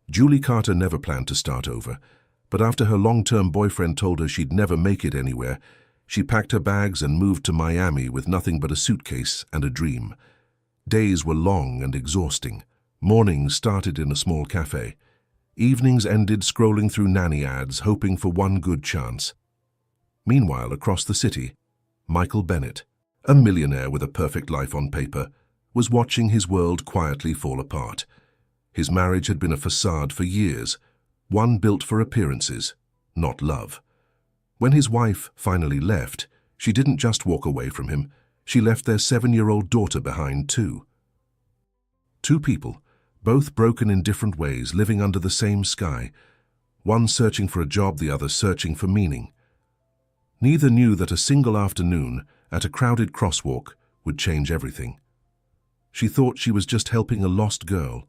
Julie Carter never planned to start over, but after her long-term boyfriend told her she'd never make it anywhere, she packed her bags and moved to Miami with nothing but a suitcase and a dream. Days were long and exhausting. Mornings started in a small cafe. Evenings ended scrolling through nanny ads, hoping for one good chance. Meanwhile, across the city, Michael Bennett, a millionaire with a perfect life on paper, was watching his world quietly fall apart. His marriage had been a facade for years, one built for appearances, not love. When his wife finally left, she didn't just walk away from him, she left their 7-year-old daughter behind too. Two people, both broken in different ways, living under the same sky, one searching for a job, the other searching for meaning. Neither knew that a single afternoon at a crowded crosswalk would change everything. She thought she was just helping a lost girl.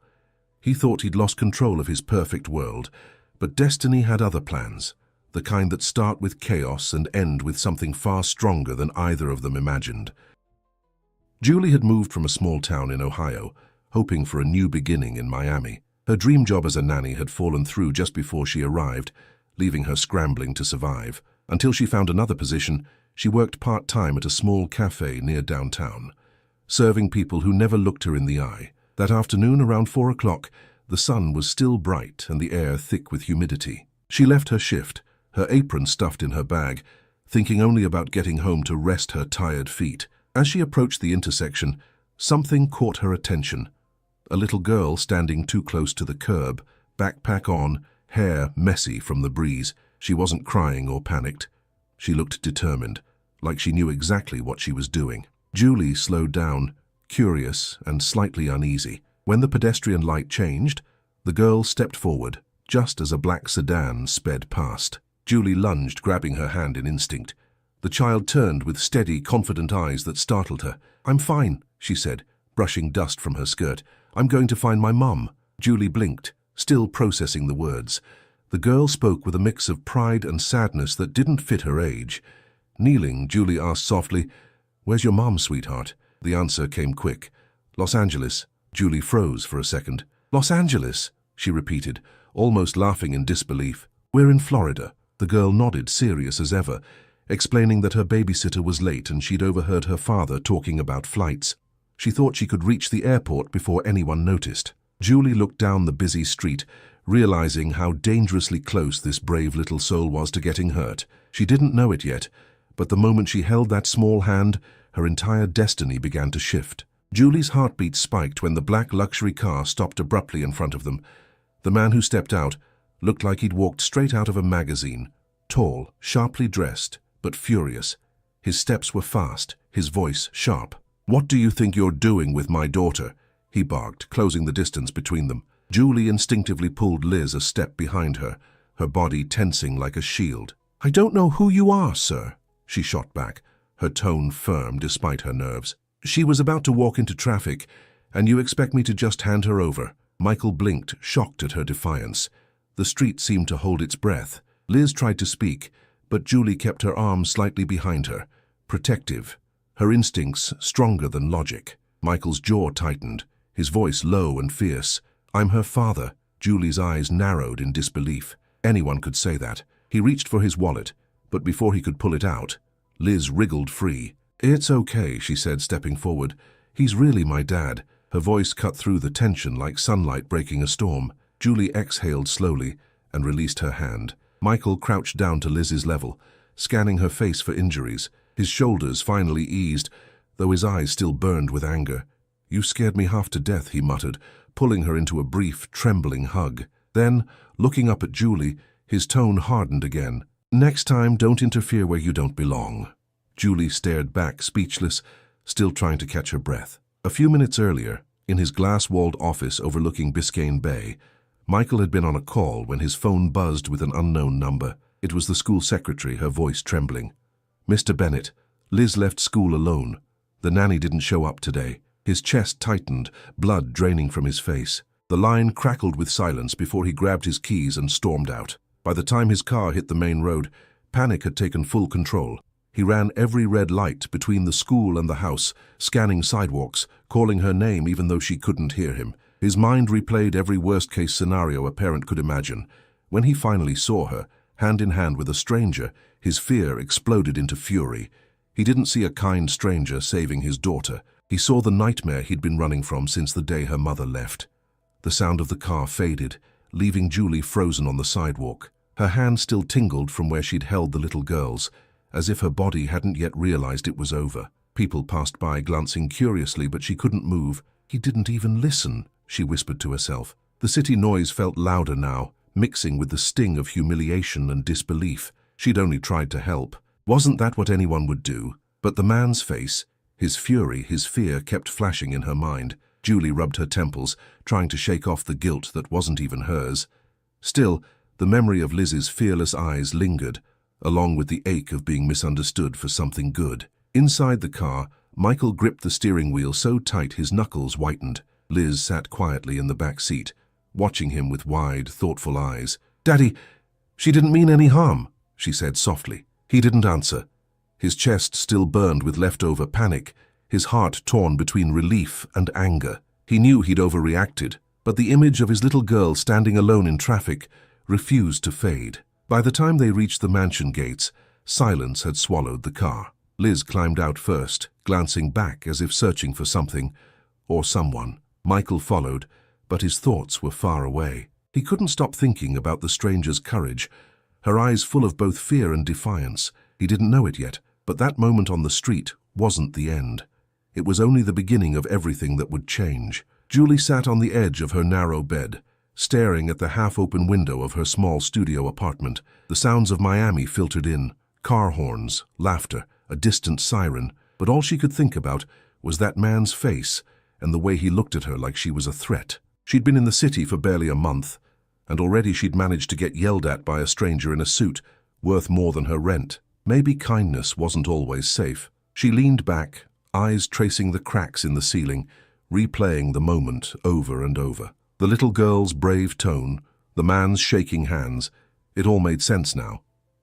He thought he'd lost control of his perfect world, but destiny had other plans, the kind that start with chaos and end with something far stronger than either of them imagined. Julie had moved from a small town in Ohio, hoping for a new beginning in Miami. Her dream job as a nanny had fallen through just before she arrived, leaving her scrambling to survive. Until she found another position, she worked part-time at a small cafe near downtown, serving people who never looked her in the eye. That afternoon, around 4 o'clock, the sun was still bright and the air thick with humidity. She left her shift, her apron stuffed in her bag, thinking only about getting home to rest her tired feet. As she approached the intersection, something caught her attention. A little girl standing too close to the curb, backpack on, hair messy from the breeze. She wasn't crying or panicked. She looked determined, like she knew exactly what she was doing. Julie slowed down, curious and slightly uneasy. When the pedestrian light changed, the girl stepped forward, just as a black sedan sped past. Julie lunged, grabbing her hand in instinct. The child turned with steady, confident eyes that startled her. "I'm fine," she said, brushing dust from her skirt. "I'm going to find my mum." Julie blinked, still processing the words. The girl spoke with a mix of pride and sadness that didn't fit her age. Kneeling, Julie asked softly, "Where's your mom, sweetheart?" The answer came quick. "Los Angeles." Julie froze for a second. "Los Angeles," she repeated, almost laughing in disbelief. "We're in Florida." The girl nodded, serious as ever, explaining that her babysitter was late and she'd overheard her father talking about flights. She thought she could reach the airport before anyone noticed. Julie looked down the busy street, realizing how dangerously close this brave little soul was to getting hurt. She didn't know it yet, but the moment she held that small hand, her entire destiny began to shift. Julie's heartbeat spiked when the black luxury car stopped abruptly in front of them. The man who stepped out looked like he'd walked straight out of a magazine, tall, sharply dressed, but furious. His steps were fast, his voice sharp. "What do you think you're doing with my daughter?" he barked, closing the distance between them. Julie instinctively pulled Liz a step behind her, her body tensing like a shield. "I don't know who you are, sir," she shot back, her tone firm despite her nerves. "She was about to walk into traffic, and you expect me to just hand her over?" Michael blinked, shocked at her defiance. The street seemed to hold its breath. Liz tried to speak, but Julie kept her arm slightly behind her, protective, her instincts stronger than logic. Michael's jaw tightened, his voice low and fierce. "I'm her father." Julie's eyes narrowed in disbelief. Anyone could say that. He reached for his wallet, but before he could pull it out, Liz wriggled free. "It's okay," she said, stepping forward. "He's really my dad." Her voice cut through the tension like sunlight breaking a storm. Julie exhaled slowly and released her hand. Michael crouched down to Liz's level, scanning her face for injuries. His shoulders finally eased, though his eyes still burned with anger. "You scared me half to death," he muttered, pulling her into a brief, trembling hug. Then, looking up at Julie, his tone hardened again. "Next time, don't interfere where you don't belong." Julie stared back, speechless, still trying to catch her breath. A few minutes earlier, in his glass-walled office overlooking Biscayne Bay, Michael had been on a call when his phone buzzed with an unknown number. It was the school secretary, her voice trembling. "Mr. Bennett, Liz left school alone. The nanny didn't show up today." His chest tightened, blood draining from his face. The line crackled with silence before he grabbed his keys and stormed out. By the time his car hit the main road, panic had taken full control. He ran every red light between the school and the house, scanning sidewalks, calling her name even though she couldn't hear him. His mind replayed every worst-case scenario a parent could imagine. When he finally saw her, hand in hand with a stranger, his fear exploded into fury. He didn't see a kind stranger saving his daughter. He saw the nightmare he'd been running from since the day her mother left. The sound of the car faded, leaving Julie frozen on the sidewalk. Her hand still tingled from where she'd held the little girls, as if her body hadn't yet realized it was over. People passed by, glancing curiously, but she couldn't move. He didn't even listen, she whispered to herself. The city noise felt louder now, mixing with the sting of humiliation and disbelief. She'd only tried to help. Wasn't that what anyone would do? But the man's face, his fury, his fear kept flashing in her mind. Julie rubbed her temples, trying to shake off the guilt that wasn't even hers. Still, the memory of Liz's fearless eyes lingered, along with the ache of being misunderstood for something good. Inside the car, Michael gripped the steering wheel so tight his knuckles whitened. Liz sat quietly in the back seat, watching him with wide, thoughtful eyes. "Daddy, she didn't mean any harm," she said softly. He didn't answer. His chest still burned with leftover panic, his heart torn between relief and anger. He knew he'd overreacted, but the image of his little girl standing alone in traffic refused to fade. By the time they reached the mansion gates, silence had swallowed the car. Liz climbed out first, glancing back as if searching for something or someone. Michael followed, but his thoughts were far away. He couldn't stop thinking about the stranger's courage, her eyes full of both fear and defiance. He didn't know it yet, but that moment on the street wasn't the end. It was only the beginning of everything that would change. Julie sat on the edge of her narrow bed, staring at the half-open window of her small studio apartment. The sounds of Miami filtered in, car horns, laughter, a distant siren, but all she could think about was that man's face and the way he looked at her like she was a threat. She'd been in the city for barely a month, and already she'd managed to get yelled at by a stranger in a suit, worth more than her rent. Maybe kindness wasn't always safe. She leaned back, eyes tracing the cracks in the ceiling, replaying the moment over and over. The little girl's brave tone, the man's shaking hands, it all made sense now.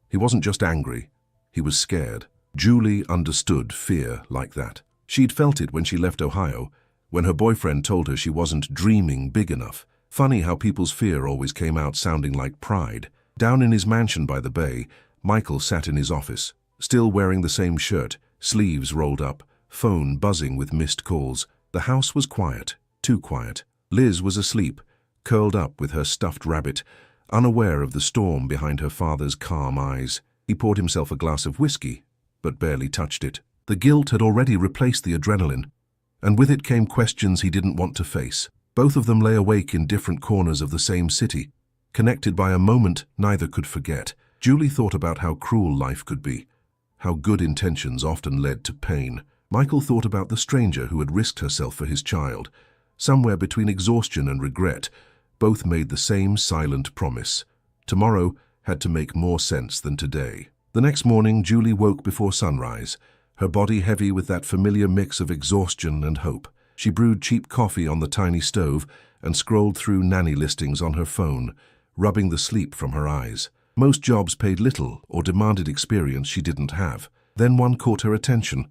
He wasn't just angry, he was scared. Julie understood fear like that. She'd felt it when she left Ohio, when her boyfriend told her she wasn't dreaming big enough. Funny how people's fear always came out sounding like pride. Down in his mansion by the bay, Michael sat in his office, still wearing the same shirt, sleeves rolled up, phone buzzing with missed calls. The house was quiet, too quiet. Liz was asleep, curled up with her stuffed rabbit, unaware of the storm behind her father's calm eyes. He poured himself a glass of whiskey, but barely touched it. The guilt had already replaced the adrenaline, and with it came questions he didn't want to face. Both of them lay awake in different corners of the same city, connected by a moment neither could forget. Julie thought about how cruel life could be, how good intentions often led to pain. Michael thought about the stranger who had risked herself for his child. Somewhere between exhaustion and regret, both made the same silent promise. Tomorrow had to make more sense than today. The next morning, Julie woke before sunrise, her body heavy with that familiar mix of exhaustion and hope. She brewed cheap coffee on the tiny stove and scrolled through nanny listings on her phone, rubbing the sleep from her eyes. Most jobs paid little or demanded experience she didn't have. Then one caught her attention: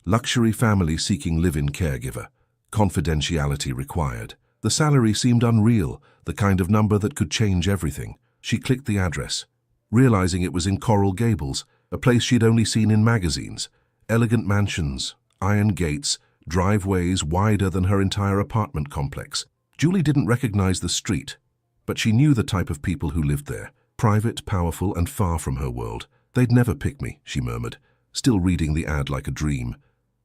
luxury family seeking live-in caregiver. Confidentiality required. The salary seemed unreal, the kind of number that could change everything. She clicked the address, realizing it was in Coral Gables, a place she'd only seen in magazines. Elegant mansions, iron gates, driveways wider than her entire apartment complex. Julie didn't recognize the street, but she knew the type of people who lived there. Private, powerful, and far from her world. "They'd never pick me," she murmured, still reading the ad like a dream.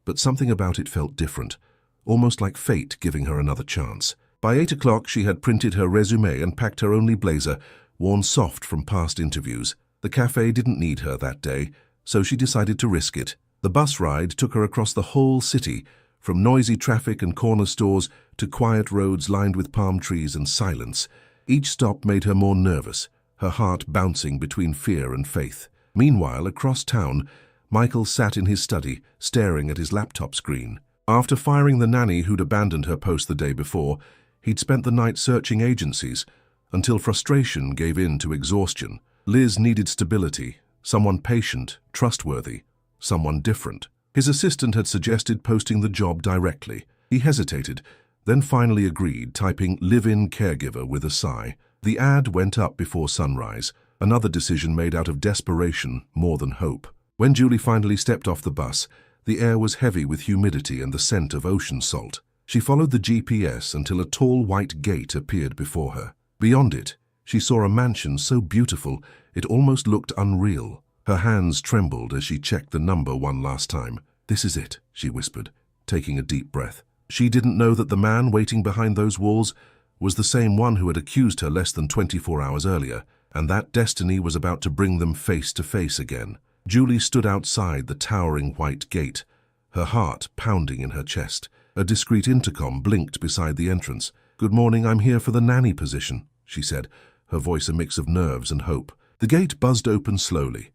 But something about it felt different, almost like fate giving her another chance. By 8 o'clock, she had printed her resume and packed her only blazer, worn soft from past interviews. The cafe didn't need her that day, so she decided to risk it. The bus ride took her across the whole city, from noisy traffic and corner stores to quiet roads lined with palm trees and silence. Each stop made her more nervous, her heart bouncing between fear and faith. Meanwhile, across town, Michael sat in his study, staring at his laptop screen. After firing the nanny who'd abandoned her post the day before, he'd spent the night searching agencies, until frustration gave in to exhaustion. Liz needed stability, someone patient, trustworthy, someone different. His assistant had suggested posting the job directly. He hesitated, then finally agreed, typing live-in caregiver with a sigh. The ad went up before sunrise, another decision made out of desperation more than hope. When Julie finally stepped off the bus, the air was heavy with humidity and the scent of ocean salt. She followed the GPS until a tall white gate appeared before her. Beyond it, she saw a mansion so beautiful it almost looked unreal. Her hands trembled as she checked the number one last time. "This is it," she whispered, taking a deep breath. She didn't know that the man waiting behind those walls was the same one who had accused her less than 24 hours earlier, and that destiny was about to bring them face to face again. Julie stood outside the towering white gate, her heart pounding in her chest. A discreet intercom blinked beside the entrance. "Good morning, I'm here for the nanny position," she said, her voice a mix of nerves and hope. The gate buzzed open slowly,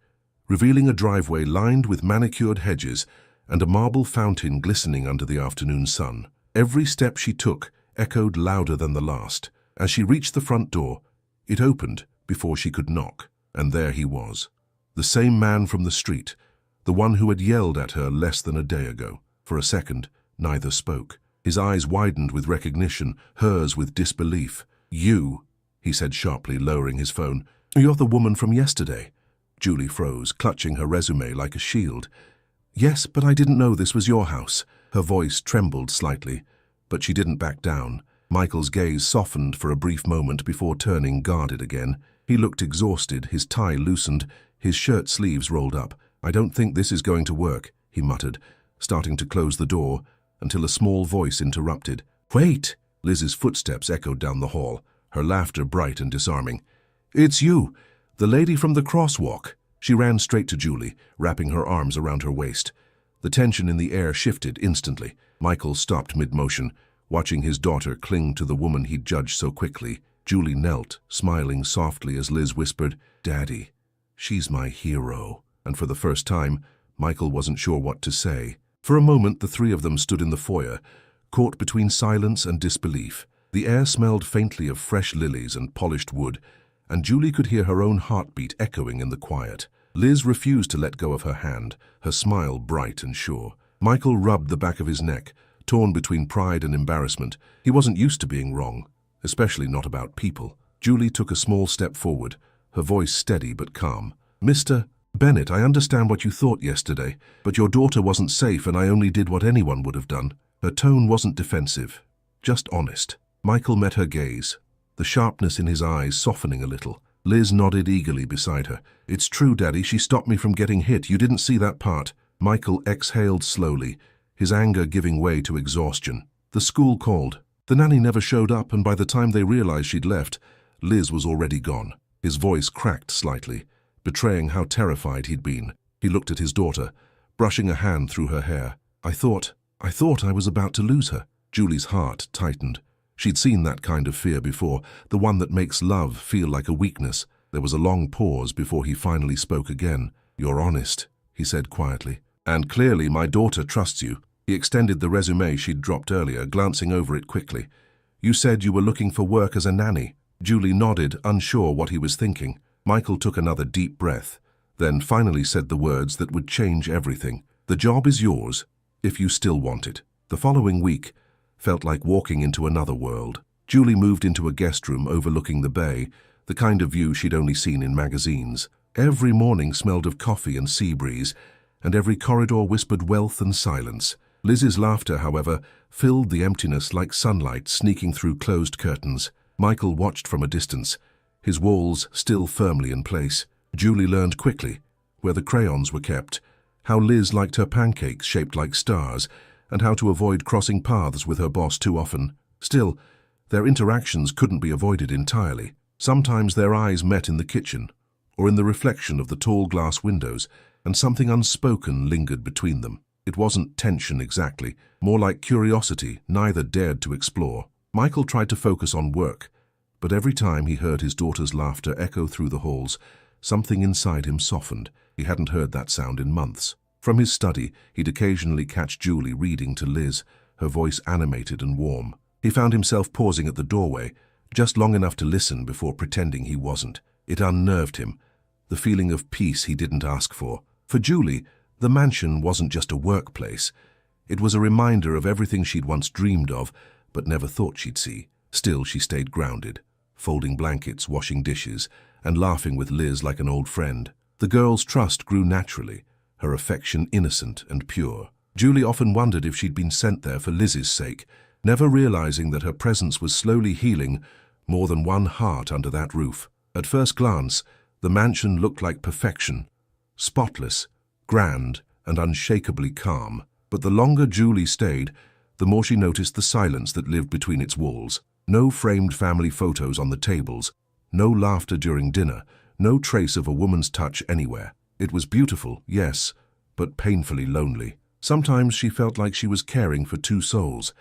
revealing a driveway lined with manicured hedges and a marble fountain glistening under the afternoon sun. Every step she took echoed louder than the last. As she reached the front door, it opened before she could knock, and there he was. The same man from the street, the one who had yelled at her less than a day ago. For a second, neither spoke. His eyes widened with recognition, hers with disbelief. "You," he said sharply, lowering his phone. "You're the woman from yesterday." Julie froze, clutching her resume like a shield. "Yes, but I didn't know this was your house." Her voice trembled slightly, but she didn't back down. Michael's gaze softened for a brief moment before turning guarded again. He looked exhausted, his tie loosened, his shirt sleeves rolled up. "I don't think this is going to work," he muttered, starting to close the door, until a small voice interrupted. "Wait!" Liz's footsteps echoed down the hall, her laughter bright and disarming. "It's you, the lady from the crosswalk." She ran straight to Julie, wrapping her arms around her waist. The tension in the air shifted instantly. Michael stopped mid-motion, watching his daughter cling to the woman he'd judged so quickly. Julie knelt, smiling softly as Liz whispered, "Daddy, she's my hero." And for the first time, Michael wasn't sure what to say. For a moment, the three of them stood in the foyer, caught between silence and disbelief. The air smelled faintly of fresh lilies and polished wood, and Julie could hear her own heartbeat echoing in the quiet. Liz refused to let go of her hand, her smile bright and sure. Michael rubbed the back of his neck, torn between pride and embarrassment. He wasn't used to being wrong, especially not about people. Julie took a small step forward, her voice steady but calm. "Mr. Bennett, I understand what you thought yesterday, but your daughter wasn't safe and I only did what anyone would have done." Her tone wasn't defensive, just honest. Michael met her gaze, the sharpness in his eyes softening a little. Liz nodded eagerly beside her. "It's true, Daddy, she stopped me from getting hit. You didn't see that part." Michael exhaled slowly, his anger giving way to exhaustion. The school called. The nanny never showed up, and by the time they realized she'd left, Liz was already gone. His voice cracked slightly, betraying how terrified he'd been. He looked at his daughter, brushing a hand through her hair. I thought I was about to lose her." Julie's heart tightened. She'd seen that kind of fear before, the one that makes love feel like a weakness. There was a long pause before he finally spoke again. "You're honest," he said quietly. "And clearly my daughter trusts you." He extended the resume she'd dropped earlier, glancing over it quickly. "You said you were looking for work as a nanny." Julie nodded, unsure what he was thinking. Michael took another deep breath, then finally said the words that would change everything. "The job is yours, if you still want it." The following week felt like walking into another world. Julie moved into a guest room overlooking the bay, the kind of view she'd only seen in magazines. Every morning smelled of coffee and sea breeze, and every corridor whispered wealth and silence. Liz's laughter, however, filled the emptiness like sunlight sneaking through closed curtains. Michael watched from a distance, his walls still firmly in place. Julie learned quickly where the crayons were kept, how Liz liked her pancakes shaped like stars, and how to avoid crossing paths with her boss too often. Still, their interactions couldn't be avoided entirely. Sometimes their eyes met in the kitchen, or in the reflection of the tall glass windows, and something unspoken lingered between them. It wasn't tension exactly, more like curiosity neither dared to explore. Michael tried to focus on work, but every time he heard his daughter's laughter echo through the halls, something inside him softened. He hadn't heard that sound in months. From his study, he'd occasionally catch Julie reading to Liz, her voice animated and warm. He found himself pausing at the doorway, just long enough to listen before pretending he wasn't. It unnerved him, the feeling of peace he didn't ask for. For Julie, the mansion wasn't just a workplace. It was a reminder of everything she'd once dreamed of, but never thought she'd see. Still, she stayed grounded, folding blankets, washing dishes, and laughing with Liz like an old friend. The girl's trust grew naturally, her affection innocent and pure. Julie often wondered if she'd been sent there for Liz's sake, never realizing that her presence was slowly healing more than one heart under that roof. At first glance, the mansion looked like perfection, spotless, grand, and unshakably calm. But the longer Julie stayed, the more she noticed the silence that lived between its walls. No framed family photos on the tables, no laughter during dinner, no trace of a woman's touch anywhere. It was beautiful, yes, but painfully lonely. Sometimes she felt like she was caring for two souls,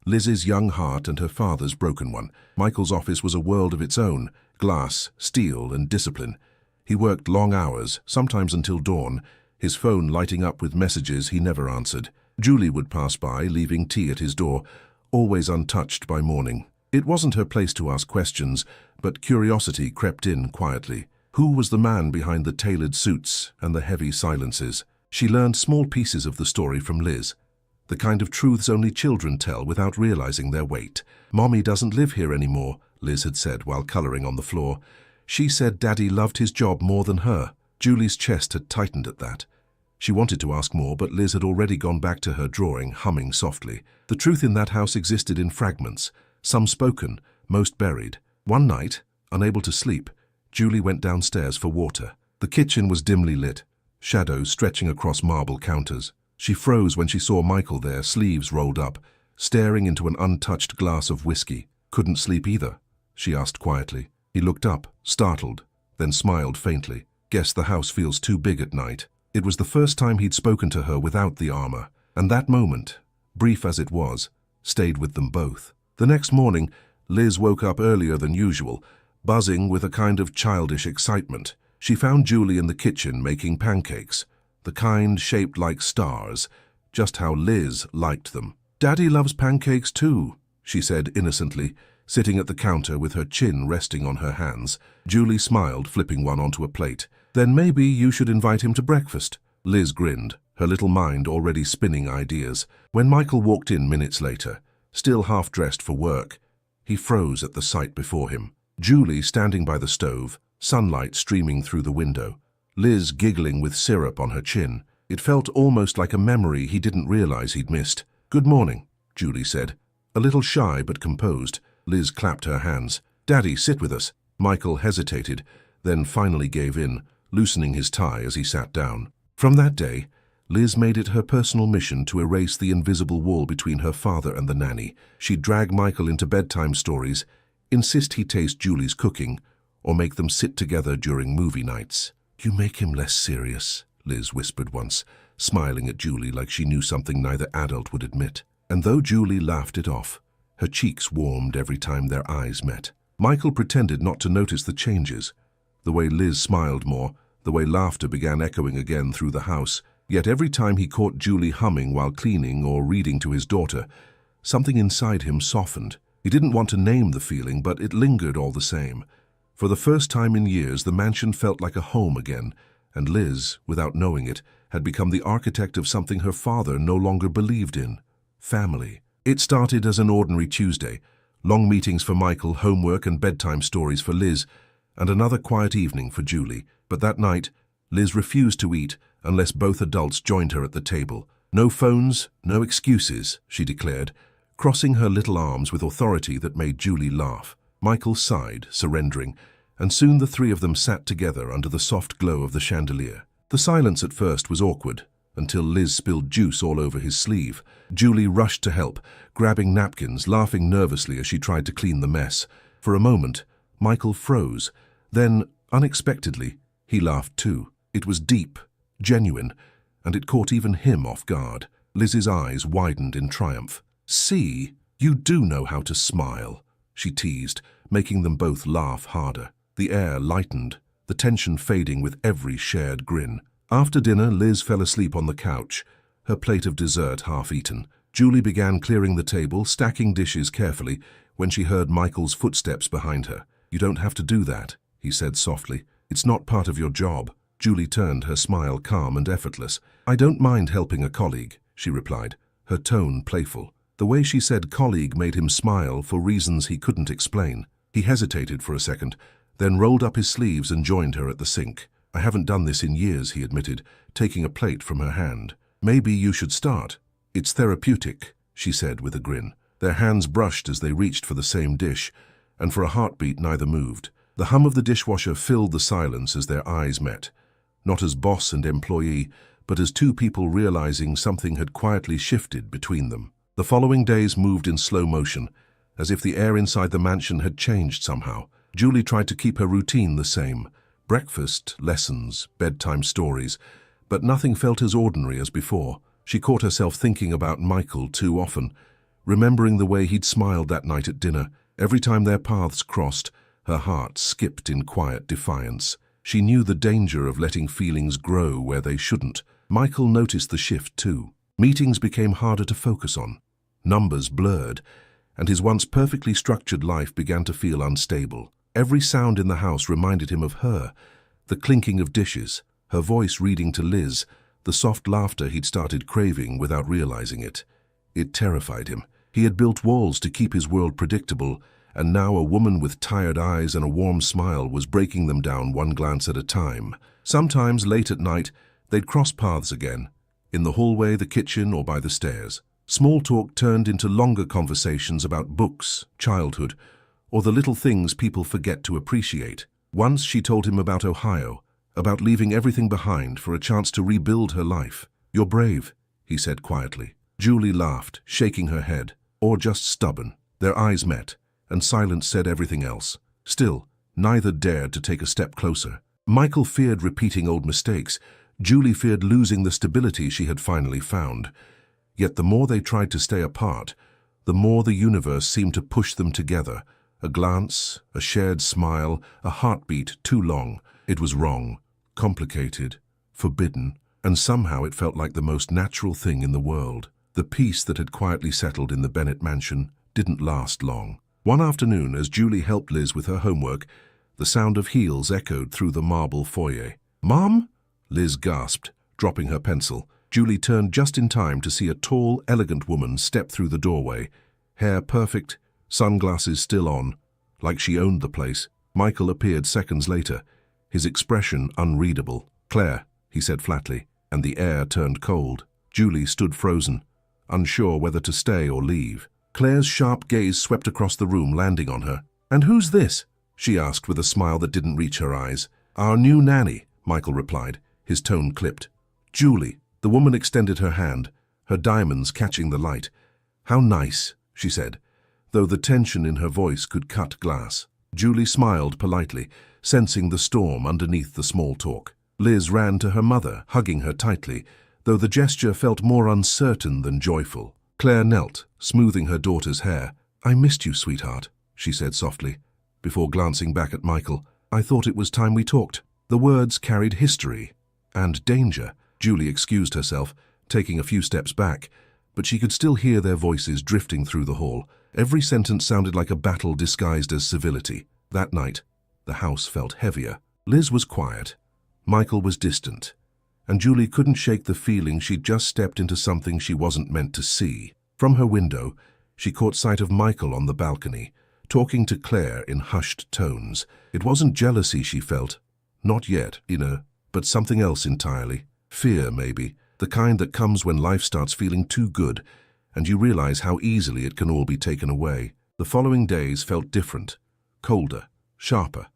Liz's young heart and her father's broken one. Michael's office was a world of its own, glass, steel, and discipline. He worked long hours, sometimes until dawn, his phone lighting up with messages he never answered. Julie would pass by, leaving tea at his door, always untouched by morning. It wasn't her place to ask questions, but curiosity crept in quietly. Who was the man behind the tailored suits and the heavy silences? She learned small pieces of the story from Liz, the kind of truths only children tell without realizing their weight. "Mommy doesn't live here anymore," Liz had said while coloring on the floor. She said Daddy loved his job more than her. Julie's chest had tightened at that. She wanted to ask more, but Liz had already gone back to her drawing, humming softly. The truth in that house existed in fragments, some spoken, most buried. One night, unable to sleep, Julie went downstairs for water. The kitchen was dimly lit, shadows stretching across marble counters. She froze when she saw Michael there, sleeves rolled up, staring into an untouched glass of whiskey. "Couldn't sleep either?" she asked quietly. He looked up, startled, then smiled faintly. "Guess the house feels too big at night." It was the first time he'd spoken to her without the armor, and that moment, brief as it was, stayed with them both. The next morning, Liz woke up earlier than usual, buzzing with a kind of childish excitement. She found Julie in the kitchen making pancakes, the kind shaped like stars, just how Liz liked them. "Daddy loves pancakes too," she said innocently, sitting at the counter with her chin resting on her hands. Julie smiled, flipping one onto a plate. "Then maybe you should invite him to breakfast." Liz grinned, her little mind already spinning ideas. When Michael walked in minutes later, still half-dressed for work, he froze at the sight before him. Julie standing by the stove, sunlight streaming through the window. Liz giggling with syrup on her chin. It felt almost like a memory he didn't realize he'd missed. "Good morning," Julie said. A little shy but composed, Liz clapped her hands. "Daddy, sit with us." Michael hesitated, then finally gave in, loosening his tie as he sat down. From that day, Liz made it her personal mission to erase the invisible wall between her father and the nanny. She'd drag Michael into bedtime stories, insist he taste Julie's cooking, or make them sit together during movie nights. "You make him less serious," Liz whispered once, smiling at Julie like she knew something neither adult would admit. And though Julie laughed it off, her cheeks warmed every time their eyes met. Michael pretended not to notice the changes, the way Liz smiled more, the way laughter began echoing again through the house. Yet every time he caught Julie humming while cleaning or reading to his daughter, something inside him softened. He didn't want to name the feeling, but it lingered all the same. For the first time in years, the mansion felt like a home again, and Liz, without knowing it, had become the architect of something her father no longer believed in: family. It started as an ordinary Tuesday, long meetings for Michael, homework and bedtime stories for Liz, and another quiet evening for Julie. But that night, Liz refused to eat unless both adults joined her at the table. "No phones, no excuses," she declared, crossing her little arms with authority that made Julie laugh. Michael sighed, surrendering, and soon the three of them sat together under the soft glow of the chandelier. The silence at first was awkward, until Liz spilled juice all over his sleeve. Julie rushed to help, grabbing napkins, laughing nervously as she tried to clean the mess. For a moment, Michael froze. Then, unexpectedly, he laughed too. It was deep, genuine, and it caught even him off guard. Liz's eyes widened in triumph. "See, you do know how to smile," she teased, making them both laugh harder. The air lightened, the tension fading with every shared grin. After dinner, Liz fell asleep on the couch, her plate of dessert half-eaten. Julie began clearing the table, stacking dishes carefully, when she heard Michael's footsteps behind her. "You don't have to do that," he said softly. "It's not part of your job." Julie turned, her smile calm and effortless. "I don't mind helping a colleague," she replied, her tone playful. The way she said colleague made him smile for reasons he couldn't explain. He hesitated for a second, then rolled up his sleeves and joined her at the sink. I haven't done this in years, he admitted, taking a plate from her hand. Maybe you should start. It's therapeutic, she said with a grin. Their hands brushed as they reached for the same dish, and for a heartbeat neither moved. The hum of the dishwasher filled the silence as their eyes met, not as boss and employee, but as two people realizing something had quietly shifted between them. The following days moved in slow motion, as if the air inside the mansion had changed somehow. Julie tried to keep her routine the same. Breakfast, lessons, bedtime stories, but nothing felt as ordinary as before. She caught herself thinking about Michael too often, remembering the way he'd smiled that night at dinner. Every time their paths crossed, her heart skipped in quiet defiance. She knew the danger of letting feelings grow where they shouldn't. Michael noticed the shift too. Meetings became harder to focus on. Numbers blurred, and his once perfectly structured life began to feel unstable. Every sound in the house reminded him of her, the clinking of dishes, her voice reading to Liz, the soft laughter he'd started craving without realizing it. It terrified him. He had built walls to keep his world predictable, and now a woman with tired eyes and a warm smile was breaking them down one glance at a time. Sometimes, late at night, they'd cross paths again, in the hallway, the kitchen, or by the stairs. Small talk turned into longer conversations about books, childhood, or the little things people forget to appreciate. Once she told him about Ohio, about leaving everything behind for a chance to rebuild her life. "You're brave," he said quietly. Julie laughed, shaking her head. Or just stubborn. Their eyes met, and silence said everything else. Still, neither dared to take a step closer. Michael feared repeating old mistakes. Julie feared losing the stability she had finally found. Yet the more they tried to stay apart, the more the universe seemed to push them together. A glance, a shared smile, a heartbeat too long. It was wrong, complicated, forbidden, and somehow it felt like the most natural thing in the world. The peace that had quietly settled in the Bennett mansion didn't last long. One afternoon, as Julie helped Liz with her homework, the sound of heels echoed through the marble foyer. "Mom?" Liz gasped, dropping her pencil. Julie turned just in time to see a tall, elegant woman step through the doorway, hair perfect, sunglasses still on, like she owned the place. Michael appeared seconds later, his expression unreadable. "Claire," he said flatly, and the air turned cold. Julie stood frozen, unsure whether to stay or leave. Claire's sharp gaze swept across the room, landing on her. "And who's this?" she asked with a smile that didn't reach her eyes. "Our new nanny," Michael replied, his tone clipped. "Julie." The woman extended her hand, her diamonds catching the light. "How nice," she said, though the tension in her voice could cut glass. Julie smiled politely, sensing the storm underneath the small talk. Liz ran to her mother, hugging her tightly, though the gesture felt more uncertain than joyful. Claire knelt, smoothing her daughter's hair. "I missed you, sweetheart," she said softly, before glancing back at Michael. "I thought it was time we talked." The words carried history and danger. Julie excused herself, taking a few steps back, but she could still hear their voices drifting through the hall. Every sentence sounded like a battle disguised as civility. That night, the house felt heavier. Liz was quiet. Michael was distant. And Julie couldn't shake the feeling she'd just stepped into something she wasn't meant to see. From her window, she caught sight of Michael on the balcony, talking to Claire in hushed tones. It wasn't jealousy she felt. Not yet, but something else entirely. Fear, maybe. The kind that comes when life starts feeling too good, and you realize how easily it can all be taken away. The following days felt different, colder, sharper,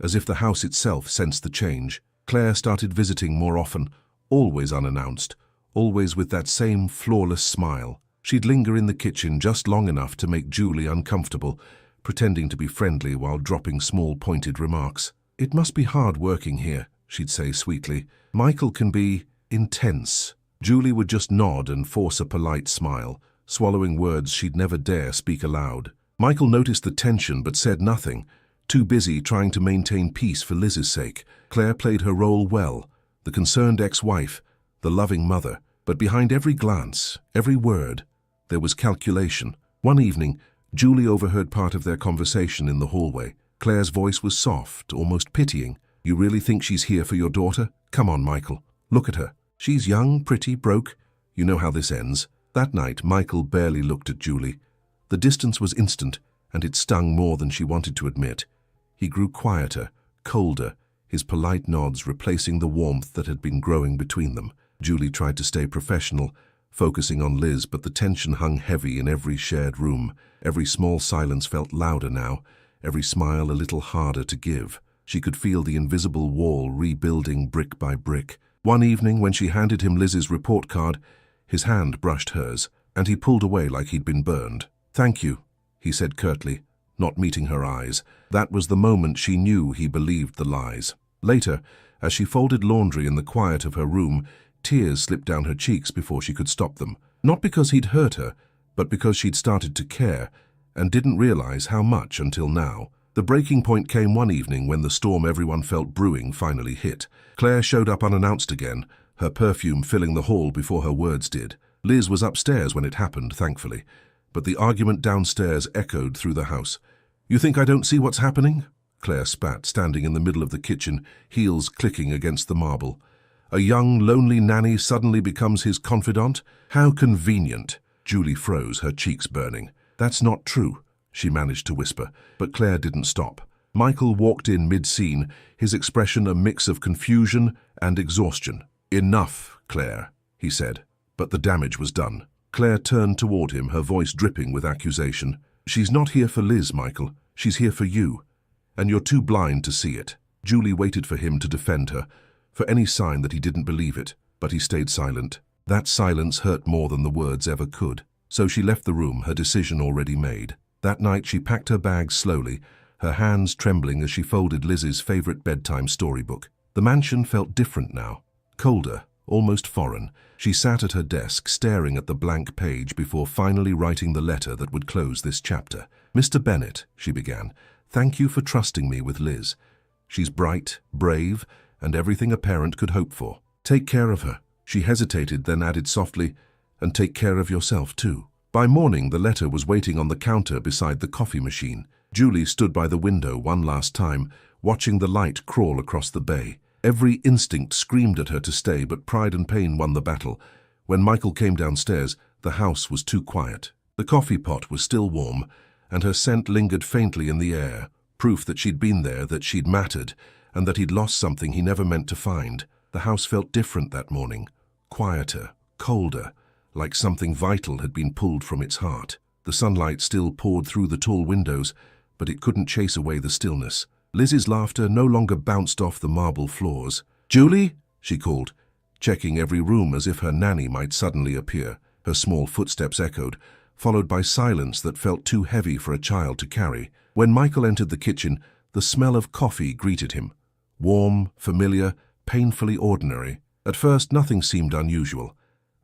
as if the house itself sensed the change. Claire started visiting more often, always unannounced, always with that same flawless smile. She'd linger in the kitchen just long enough to make Julie uncomfortable, pretending to be friendly while dropping small pointed remarks. "It must be hard working here," she'd say sweetly. "Michael can be intense." Julie would just nod and force a polite smile, swallowing words she'd never dare speak aloud. Michael noticed the tension but said nothing, too busy trying to maintain peace for Liz's sake. Claire played her role well, the concerned ex-wife, the loving mother. But behind every glance, every word, there was calculation. One evening, Julie overheard part of their conversation in the hallway. Claire's voice was soft, almost pitying. "You really think she's here for your daughter? Come on, Michael. Look at her. She's young, pretty, broke. You know how this ends." That night, Michael barely looked at Julie. The distance was instant, and it stung more than she wanted to admit. He grew quieter, colder, his polite nods replacing the warmth that had been growing between them. Julie tried to stay professional, focusing on Liz, but the tension hung heavy in every shared room. Every small silence felt louder now, every smile a little harder to give. She could feel the invisible wall rebuilding brick by brick. One evening, when she handed him Liz's report card, his hand brushed hers, and he pulled away like he'd been burned. "Thank you," he said curtly, not meeting her eyes. That was the moment she knew he believed the lies. Later, as she folded laundry in the quiet of her room, tears slipped down her cheeks before she could stop them. Not because he'd hurt her, but because she'd started to care, and didn't realize how much until now. The breaking point came one evening when the storm everyone felt brewing finally hit. Claire showed up unannounced again, her perfume filling the hall before her words did. Liz was upstairs when it happened, thankfully, but the argument downstairs echoed through the house. "You think I don't see what's happening?" Claire spat, standing in the middle of the kitchen, heels clicking against the marble. "A young, lonely nanny suddenly becomes his confidant? How convenient." Julie froze, her cheeks burning. "That's not true," she managed to whisper, but Claire didn't stop. Michael walked in mid-scene, his expression a mix of confusion and exhaustion. "Enough, Claire," he said, but the damage was done. Claire turned toward him, her voice dripping with accusation. "She's not here for Liz, Michael. She's here for you. And you're too blind to see it." Julie waited for him to defend her, for any sign that he didn't believe it, but he stayed silent. That silence hurt more than the words ever could. So she left the room, her decision already made. That night she packed her bags slowly, her hands trembling as she folded Liz's favorite bedtime storybook. The mansion felt different now, colder, almost foreign. She sat at her desk, staring at the blank page before finally writing the letter that would close this chapter. "Mr. Bennett," she began, "thank you for trusting me with Liz. She's bright, brave, and everything a parent could hope for. Take care of her." She hesitated, then added softly, "and take care of yourself too." By morning, the letter was waiting on the counter beside the coffee machine. Julie stood by the window one last time, watching the light crawl across the bay. Every instinct screamed at her to stay, but pride and pain won the battle. When Michael came downstairs, the house was too quiet. The coffee pot was still warm, and her scent lingered faintly in the air, proof that she'd been there, that she'd mattered, and that he'd lost something he never meant to find. The house felt different that morning, quieter, colder, like something vital had been pulled from its heart. The sunlight still poured through the tall windows, but it couldn't chase away the stillness. Liz's laughter no longer bounced off the marble floors. "Julie?" she called, checking every room as if her nanny might suddenly appear. Her small footsteps echoed, followed by silence that felt too heavy for a child to carry. When Michael entered the kitchen, the smell of coffee greeted him. Warm, familiar, painfully ordinary. At first, nothing seemed unusual.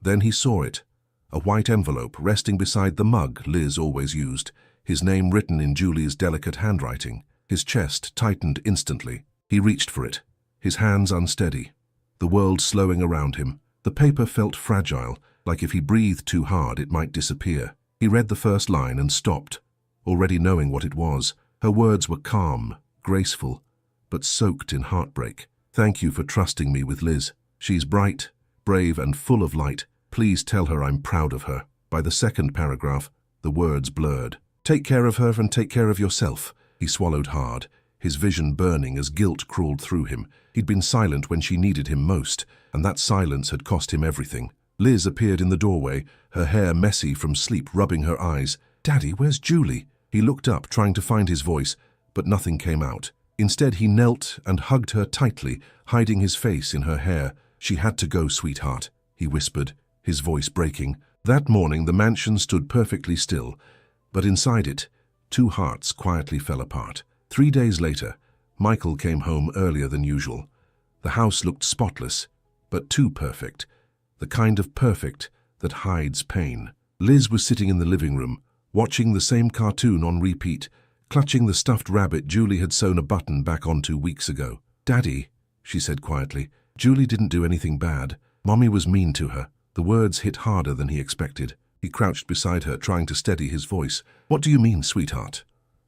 Then he saw it. A white envelope resting beside the mug Liz always used, his name written in Julie's delicate handwriting. His chest tightened instantly. He reached for it, his hands unsteady, the world slowing around him. The paper felt fragile, like if he breathed too hard it might disappear. He read the first line and stopped, already knowing what it was. Her words were calm, graceful, but soaked in heartbreak. "Thank you for trusting me with Liz. She's bright, brave, and full of light. Please tell her I'm proud of her." By the second paragraph, the words blurred. "Take care of her and take care of yourself." He swallowed hard, his vision burning as guilt crawled through him. He'd been silent when she needed him most, and that silence had cost him everything. Liz appeared in the doorway, her hair messy from sleep rubbing her eyes. "Daddy, where's Julie?" He looked up, trying to find his voice, but nothing came out. Instead, he knelt and hugged her tightly, hiding his face in her hair. "She had to go, sweetheart," he whispered, his voice breaking. That morning, the mansion stood perfectly still, but inside it, two hearts quietly fell apart. 3 days later, Michael came home earlier than usual. The house looked spotless, but too perfect, the kind of perfect that hides pain. Liz was sitting in the living room, watching the same cartoon on repeat, clutching the stuffed rabbit Julie had sewn a button back onto weeks ago. "Daddy," she said quietly, "Julie didn't do anything bad. Mommy was mean to her." The words hit harder than he expected. He crouched beside her, trying to steady his voice. "What do you mean, sweetheart?"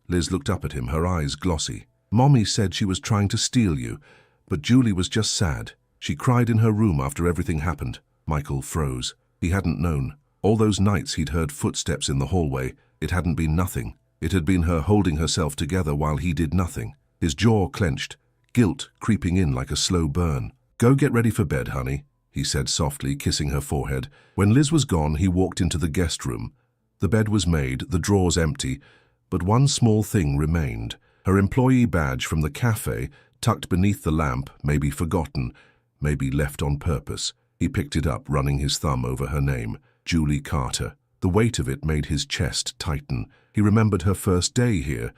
Liz looked up at him, her eyes glossy. "Mommy said she was trying to steal you, but Julie was just sad. She cried in her room after everything happened." Michael froze. He hadn't known. All those nights he'd heard footsteps in the hallway, it hadn't been nothing. It had been her holding herself together while he did nothing. His jaw clenched, guilt creeping in like a slow burn. "Go get ready for bed, honey," he said softly, kissing her forehead. When Liz was gone, he walked into the guest room. The bed was made, the drawers empty, but one small thing remained. Her employee badge from the cafe, tucked beneath the lamp, maybe forgotten, maybe left on purpose. He picked it up, running his thumb over her name, Julie Carter. The weight of it made his chest tighten. He remembered her first day here,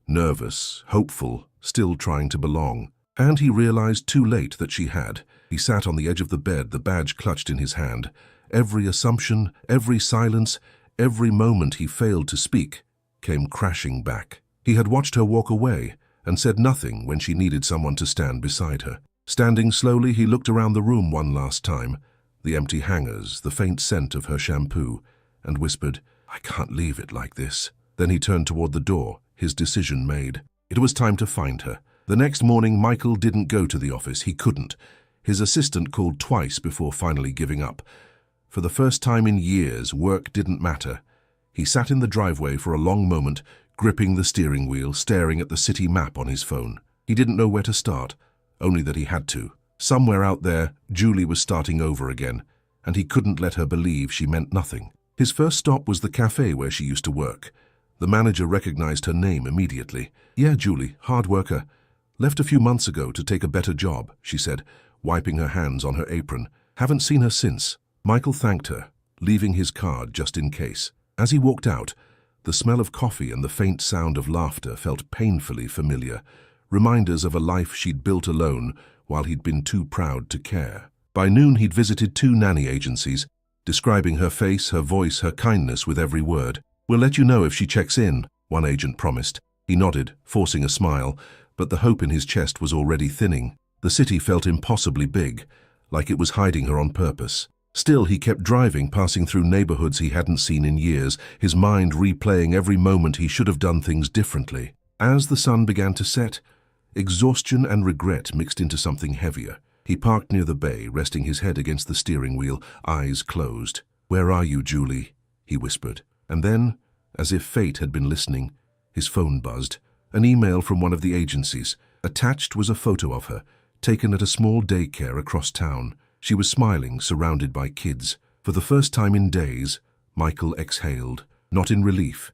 nervous, hopeful, still trying to belong. And he realized too late that she had. He sat on the edge of the bed, the badge clutched in his hand. Every assumption, every silence, every moment he failed to speak came crashing back. He had watched her walk away and said nothing when she needed someone to stand beside her. Standing slowly, he looked around the room one last time, the empty hangers, the faint scent of her shampoo, and whispered, "I can't leave it like this." Then he turned toward the door, his decision made. It was time to find her. The next morning, Michael didn't go to the office. He couldn't. His assistant called twice before finally giving up. For the first time in years, work didn't matter. He sat in the driveway for a long moment, gripping the steering wheel, staring at the city map on his phone. He didn't know where to start, only that he had to. Somewhere out there, Julie was starting over again, and he couldn't let her believe she meant nothing. His first stop was the cafe where she used to work. The manager recognized her name immediately. "Yeah, Julie, hard worker. Left a few months ago to take a better job," she said, wiping her hands on her apron. "Haven't seen her since." Michael thanked her, leaving his card just in case. As he walked out, the smell of coffee and the faint sound of laughter felt painfully familiar, reminders of a life she'd built alone while he'd been too proud to care. By noon, he'd visited 2 nanny agencies, describing her face, her voice, her kindness with every word. "We'll let you know if she checks in," one agent promised. He nodded, forcing a smile, but the hope in his chest was already thinning. The city felt impossibly big, like it was hiding her on purpose. Still, he kept driving, passing through neighborhoods he hadn't seen in years, his mind replaying every moment he should have done things differently. As the sun began to set, exhaustion and regret mixed into something heavier. He parked near the bay, resting his head against the steering wheel, eyes closed. "Where are you, Julie?" he whispered. And then, as if fate had been listening, his phone buzzed. An email from one of the agencies. Attached was a photo of her, taken at a small daycare across town. She was smiling, surrounded by kids. For the first time in days, Michael exhaled, not in relief,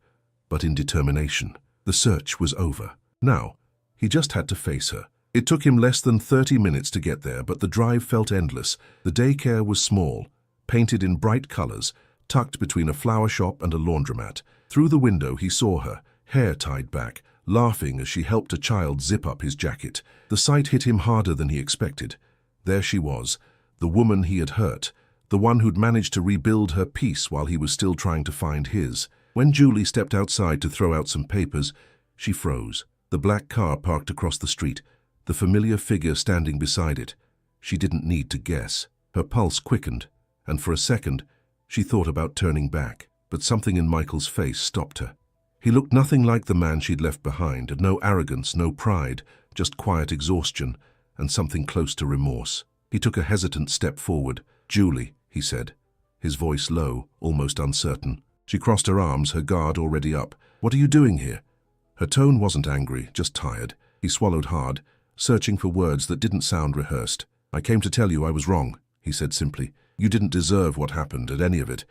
but in determination. The search was over. Now, he just had to face her. It took him less than 30 minutes to get there, but the drive felt endless. The daycare was small, painted in bright colors, tucked between a flower shop and a laundromat. Through the window, he saw her, hair tied back, laughing as she helped a child zip up his jacket. The sight hit him harder than he expected. There she was, the woman he had hurt, the one who'd managed to rebuild her peace while he was still trying to find his. When Julie stepped outside to throw out some papers, she froze. The black car parked across the street, the familiar figure standing beside it. She didn't need to guess. Her pulse quickened, and for a second, she thought about turning back. But something in Michael's face stopped her. He looked nothing like the man she'd left behind, no arrogance, no pride, just quiet exhaustion and something close to remorse. He took a hesitant step forward. "Julie," he said, his voice low, almost uncertain. She crossed her arms, her guard already up. "What are you doing here?" Her tone wasn't angry, just tired. He swallowed hard, searching for words that didn't sound rehearsed. "I came to tell you I was wrong," he said simply. "You didn't deserve what happened, at any of it,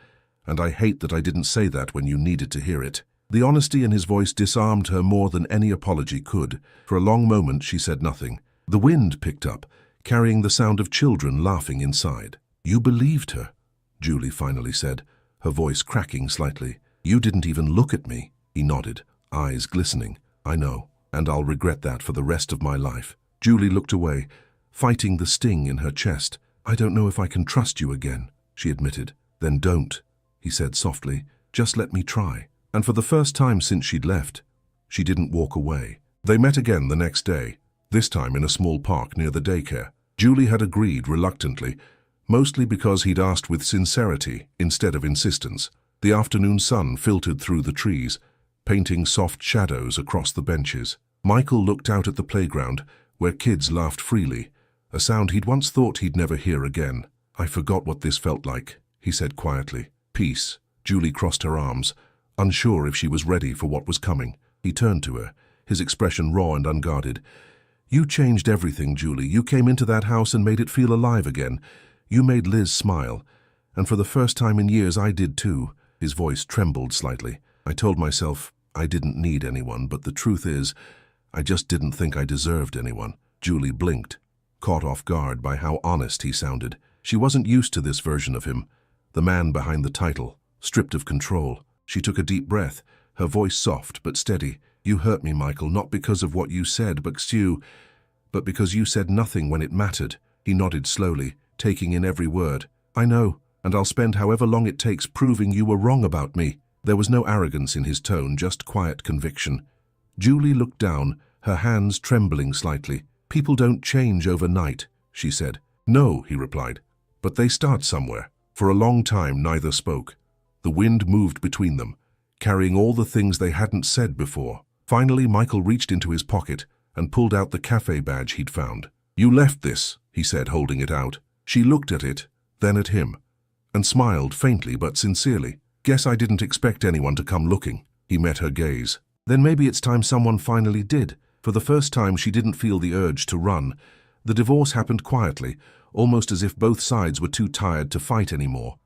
and I hate that I didn't say that when you needed to hear it." The honesty in his voice disarmed her more than any apology could. For a long moment, she said nothing. The wind picked up, carrying the sound of children laughing inside. "You believed her," Julie finally said, her voice cracking slightly. "You didn't even look at me." He nodded, eyes glistening. "I know, and I'll regret that for the rest of my life." Julie looked away, fighting the sting in her chest. "I don't know if I can trust you again," she admitted. "Then don't," he said softly. "Just let me try." And for the first time since she'd left, she didn't walk away. They met again the next day, this time in a small park near the daycare. Julie had agreed reluctantly, mostly because he'd asked with sincerity instead of insistence. The afternoon sun filtered through the trees, painting soft shadows across the benches. Michael looked out at the playground, where kids laughed freely, a sound he'd once thought he'd never hear again. "I forgot what this felt like," he said quietly. Peace. Julie crossed her arms, unsure if she was ready for what was coming. He turned to her, his expression raw and unguarded. You changed everything, Julie. You came into that house and made it feel alive again. You made Liz smile. And for the first time in years, I did too. His voice trembled slightly. I told myself I didn't need anyone, but the truth is, I just didn't think I deserved anyone. Julie blinked, caught off guard by how honest he sounded. She wasn't used to this version of him, the man behind the title, stripped of control. She took a deep breath, her voice soft but steady. You hurt me, Michael, not because of what you said, but because you said nothing when it mattered. He nodded slowly, taking in every word. I know, and I'll spend however long it takes proving you were wrong about me. There was no arrogance in his tone, just quiet conviction. Julie looked down, her hands trembling slightly. People don't change overnight, she said. No, he replied, but they start somewhere. For a long time, neither spoke. The wind moved between them, carrying all the things they hadn't said before. Finally, Michael reached into his pocket and pulled out the cafe badge he'd found. You left this, he said, holding it out. She looked at it, then at him, and smiled faintly but sincerely. Guess I didn't expect anyone to come looking. He met her gaze. Then maybe it's time someone finally did. For the first time, she didn't feel the urge to run. The divorce happened quietly, almost as if both sides were too tired to fight anymore.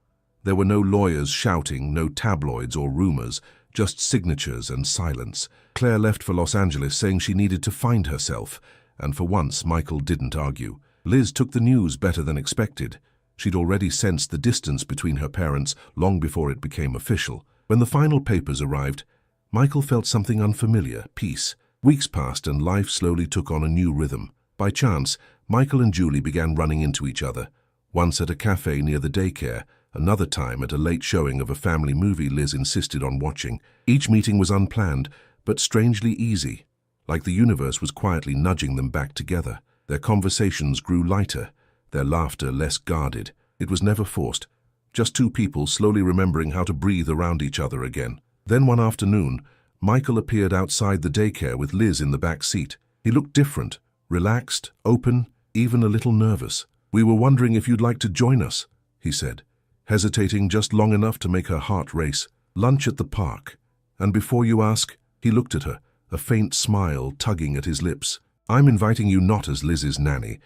There were no lawyers shouting, no tabloids or rumors, just signatures and silence. Claire left for Los Angeles saying she needed to find herself, and for once Michael didn't argue. Liz took the news better than expected. She'd already sensed the distance between her parents long before it became official. When the final papers arrived, Michael felt something unfamiliar, peace. Weeks passed and life slowly took on a new rhythm. By chance, Michael and Julie began running into each other, once at a cafe near the daycare, another time at a late showing of a family movie Liz insisted on watching. Each meeting was unplanned, but strangely easy, like the universe was quietly nudging them back together. Their conversations grew lighter, their laughter less guarded. It was never forced, just two people slowly remembering how to breathe around each other again. Then one afternoon, Michael appeared outside the daycare with Liz in the back seat. He looked different, relaxed, open, even a little nervous. We were wondering if you'd like to join us, he said, hesitating just long enough to make her heart race. Lunch at the park. And before you ask, he looked at her, a faint smile tugging at his lips. I'm inviting you not as Liz's nanny,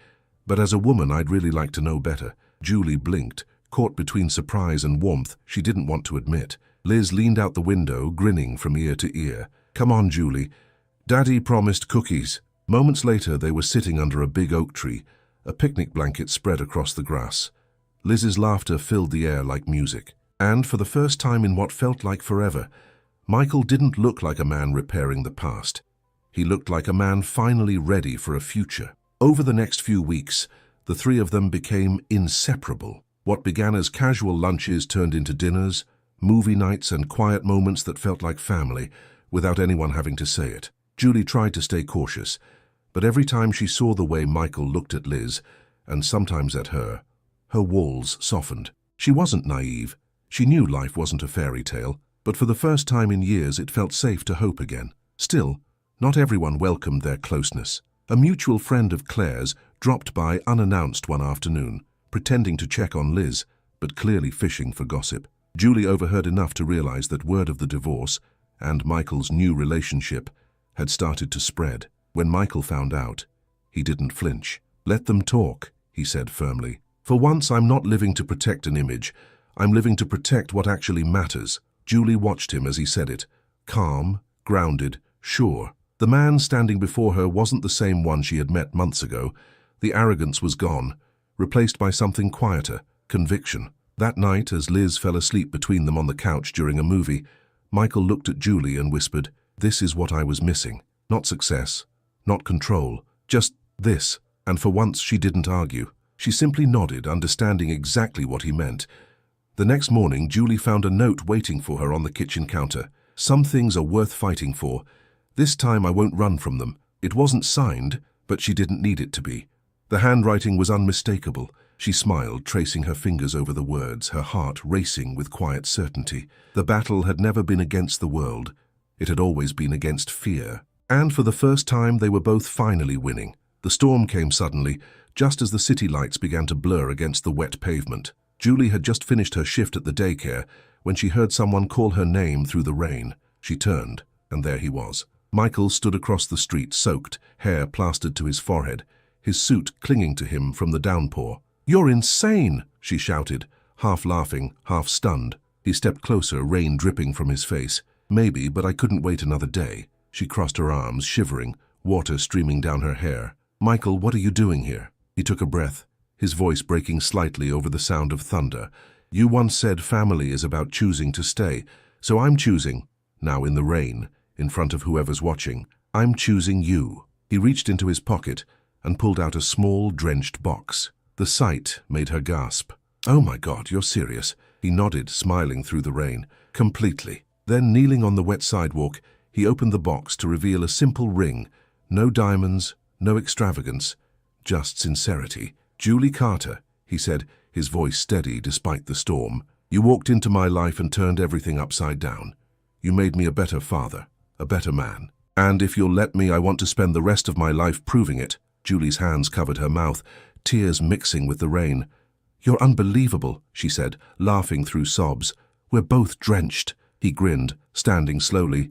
but as a woman I'd really like to know better. Julie blinked, caught between surprise and warmth she didn't want to admit. Liz leaned out the window, grinning from ear to ear. Come on, Julie. Daddy promised cookies. Moments later, they were sitting under a big oak tree, a picnic blanket spread across the grass. Liz's laughter filled the air like music. And for the first time in what felt like forever, Michael didn't look like a man repairing the past. He looked like a man finally ready for a future. Over the next few weeks, the three of them became inseparable. What began as casual lunches turned into dinners, movie nights and quiet moments that felt like family, without anyone having to say it. Julie tried to stay cautious, but every time she saw the way Michael looked at Liz, and sometimes at her walls softened. She wasn't naive. She knew life wasn't a fairy tale, but for the first time in years it felt safe to hope again. Still, not everyone welcomed their closeness. A mutual friend of Claire's dropped by unannounced one afternoon, pretending to check on Liz, but clearly fishing for gossip. Julie overheard enough to realize that word of the divorce and Michael's new relationship had started to spread. When Michael found out, he didn't flinch. Let them talk, he said firmly. For once, I'm not living to protect an image. I'm living to protect what actually matters. Julie watched him as he said it, calm, grounded, sure. The man standing before her wasn't the same one she had met months ago. The arrogance was gone, replaced by something quieter, conviction. That night, as Liz fell asleep between them on the couch during a movie, Michael looked at Julie and whispered, "This is what I was missing. Not success, not control, just this." And for once she didn't argue. She simply nodded, understanding exactly what he meant. The next morning, Julie found a note waiting for her on the kitchen counter. Some things are worth fighting for. This time I won't run from them. It wasn't signed, but she didn't need it to be. The handwriting was unmistakable. She smiled, tracing her fingers over the words, her heart racing with quiet certainty. The battle had never been against the world. It had always been against fear. And for the first time, they were both finally winning. The storm came suddenly, just as the city lights began to blur against the wet pavement. Julie had just finished her shift at the daycare when she heard someone call her name through the rain. She turned, and there he was. Michael stood across the street, soaked, hair plastered to his forehead, his suit clinging to him from the downpour. "You're insane!" she shouted, half laughing, half stunned. He stepped closer, rain dripping from his face. "Maybe, but I couldn't wait another day." She crossed her arms, shivering, water streaming down her hair. "Michael, what are you doing here?" He took a breath, his voice breaking slightly over the sound of thunder. "You once said family is about choosing to stay, so I'm choosing, now in the rain, in front of whoever's watching. I'm choosing you." He reached into his pocket and pulled out a small, drenched box. The sight made her gasp. "Oh my God, you're serious?" He nodded, smiling through the rain. "Completely." Then, kneeling on the wet sidewalk, he opened the box to reveal a simple ring. No diamonds, no extravagance, just sincerity. "Julie Carter," he said, his voice steady despite the storm. "You walked into my life and turned everything upside down. You made me a better father, a better man. And if you'll let me, I want to spend the rest of my life proving it." Julie's hands covered her mouth, tears mixing with the rain. "You're unbelievable," she said, laughing through sobs. "We're both drenched." He grinned, standing slowly.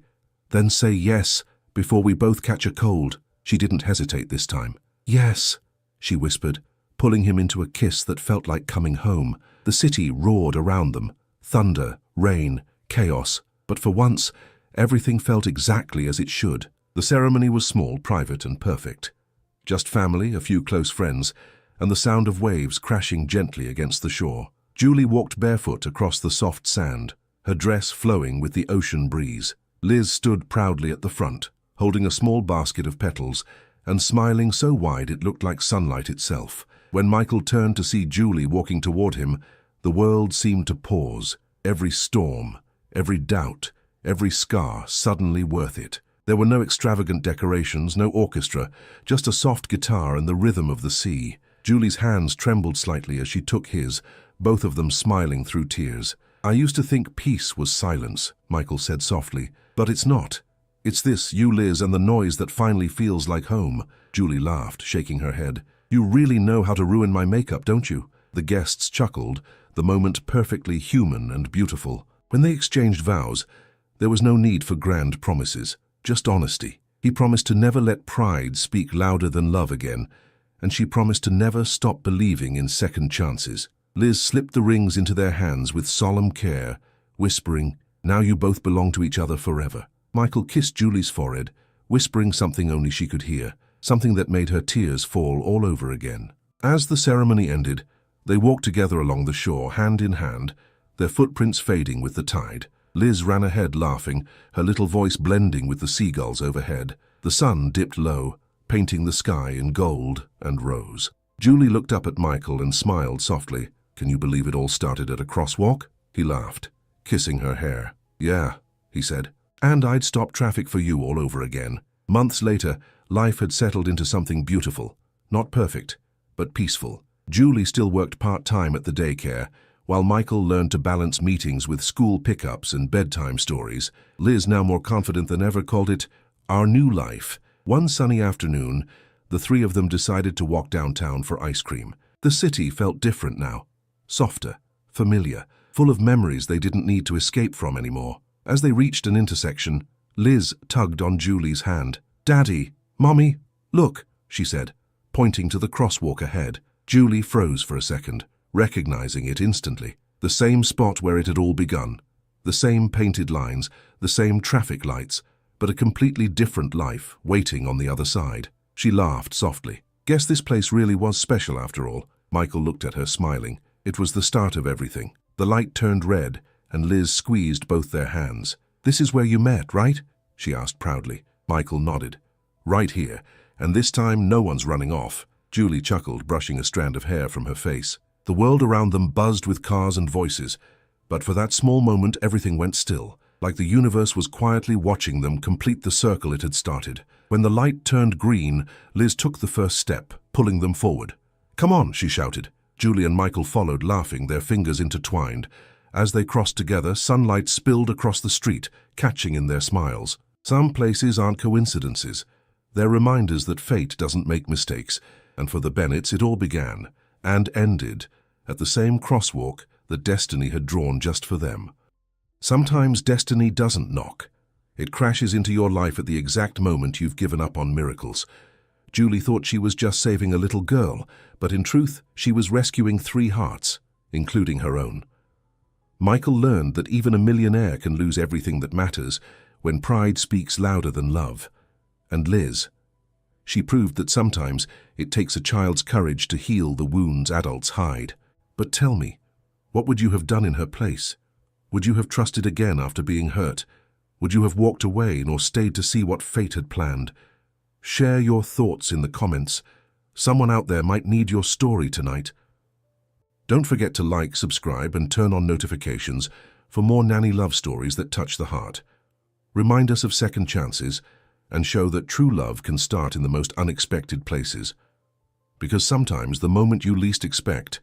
"Then say yes, before we both catch a cold." She didn't hesitate this time. "Yes," she whispered, pulling him into a kiss that felt like coming home. The city roared around them. Thunder, rain, chaos. But for once, everything felt exactly as it should. The ceremony was small, private, and perfect. Just family, a few close friends, and the sound of waves crashing gently against the shore. Julie walked barefoot across the soft sand, her dress flowing with the ocean breeze. Liz stood proudly at the front, holding a small basket of petals, and smiling so wide it looked like sunlight itself. When Michael turned to see Julie walking toward him, the world seemed to pause. Every storm, every doubt, every scar suddenly worth it. There were no extravagant decorations, no orchestra, just a soft guitar and the rhythm of the sea. Julie's hands trembled slightly as she took his, both of them smiling through tears. "I used to think peace was silence," Michael said softly, "but it's not. It's this, you, Liz, and the noise that finally feels like home." Julie laughed, shaking her head. "You really know how to ruin my makeup, don't you?" The guests chuckled, the moment perfectly human and beautiful. When they exchanged vows, there was no need for grand promises, just honesty. He promised to never let pride speak louder than love again, and she promised to never stop believing in second chances. Liz slipped the rings into their hands with solemn care, whispering, "Now you both belong to each other forever." Michael kissed Julie's forehead, whispering something only she could hear, something that made her tears fall all over again. As the ceremony ended, they walked together along the shore, hand in hand, their footprints fading with the tide. Liz ran ahead laughing, her little voice blending with the seagulls overhead. The sun dipped low, painting the sky in gold and rose. Julie looked up at Michael and smiled softly. "Can you believe it all started at a crosswalk?" He laughed, kissing her hair. "Yeah," he said. "And I'd stop traffic for you all over again." Months later, life had settled into something beautiful. Not perfect, but peaceful. Julie still worked part-time at the daycare, while Michael learned to balance meetings with school pickups and bedtime stories. Liz, now more confident than ever, called it our new life. One sunny afternoon, the three of them decided to walk downtown for ice cream. The city felt different now. Softer, familiar, full of memories they didn't need to escape from anymore. As they reached an intersection, Liz tugged on Julie's hand. "Daddy, Mommy, look," she said, pointing to the crosswalk ahead. Julie froze for a second, recognizing it instantly. The same spot where it had all begun. The same painted lines, the same traffic lights, but a completely different life waiting on the other side. She laughed softly. "Guess this place really was special after all." Michael looked at her, smiling. It was the start of everything. The light turned red, and Liz squeezed both their hands. "This is where you met, right?" she asked proudly. Michael nodded. "Right here, and this time no one's running off." Julie chuckled, brushing a strand of hair from her face. The world around them buzzed with cars and voices, but for that small moment everything went still, like the universe was quietly watching them complete the circle it had started. When the light turned green, Liz took the first step, pulling them forward. "Come on," she shouted. Julie and Michael followed, laughing, their fingers intertwined. As they crossed together, sunlight spilled across the street, catching in their smiles. Some places aren't coincidences. They're reminders that fate doesn't make mistakes, and for the Bennetts it all began, and ended, at the same crosswalk that destiny had drawn just for them. Sometimes destiny doesn't knock. It crashes into your life at the exact moment you've given up on miracles. Julie thought she was just saving a little girl, but in truth, she was rescuing 3 hearts, including her own. Michael learned that even a millionaire can lose everything that matters when pride speaks louder than love. And Liz, she proved that sometimes it takes a child's courage to heal the wounds adults hide. But tell me, what would you have done in her place? Would you have trusted again after being hurt? Would you have walked away nor stayed to see what fate had planned? Share your thoughts in the comments. Someone out there might need your story tonight. Don't forget to like, subscribe, and turn on notifications for more nanny love stories that touch the heart. Remind us of second chances and show that true love can start in the most unexpected places. Because sometimes the moment you least expect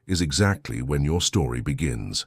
is exactly when your story begins.